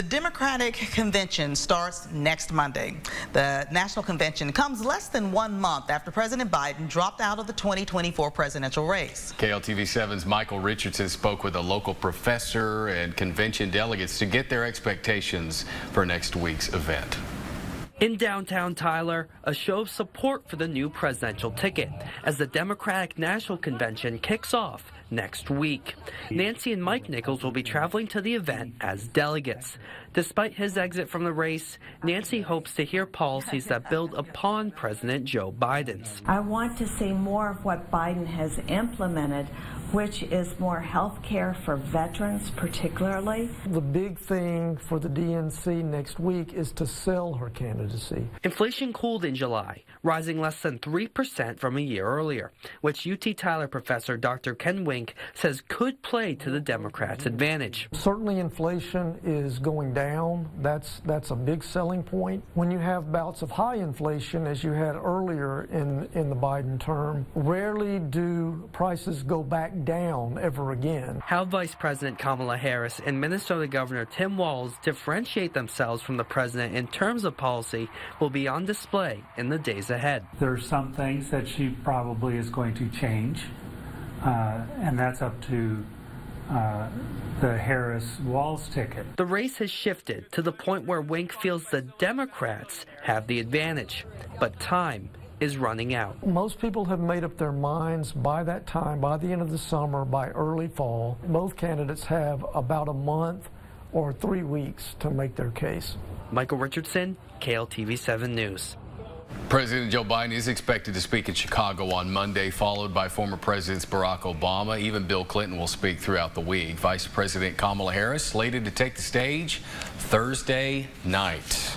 The Democratic convention starts next Monday. The national convention comes less than 1 month after President Biden dropped out of the 2024 presidential race. KLTV7's Michael Richardson spoke with a local professor and convention delegates to get their expectations for next week's event. In downtown Tyler, a show of support for the new presidential ticket as the Democratic National Convention kicks off next week. Nancy and Mike Nichols will be traveling to the event as delegates. Despite his exit from the race, Nancy hopes to hear policies that build upon President Joe Biden's. I want to see more of what Biden has implemented, which is more health care for veterans particularly. The big thing for the DNC next week is to sell her candidacy. Inflation cooled in July, rising less than 3% from a year earlier, which UT Tyler professor Dr. Ken Wink says could play to the Democrats' advantage. Certainly inflation is going down. That's a big selling point. When you have bouts of high inflation, as you had earlier in the Biden term, rarely do prices go back down ever again. How Vice President Kamala Harris and Minnesota Governor Tim Walz differentiate themselves from the president in terms of policy will be on display in the days ahead. There are some things that she probably is going to change, and that's up to the Harris-Walz ticket. The race has shifted to the point where Wink feels the Democrats have the advantage, but time is running out. Most people have made up their minds by that time, by the end of the summer, by early fall. Both candidates have about a month or 3 weeks to make their case. Michael Richardson, KLTV7 News. President Joe Biden is expected to speak in Chicago on Monday, followed by former Presidents Barack Obama. Even Bill Clinton will speak throughout the week. Vice President Kamala Harris slated to take the stage Thursday night.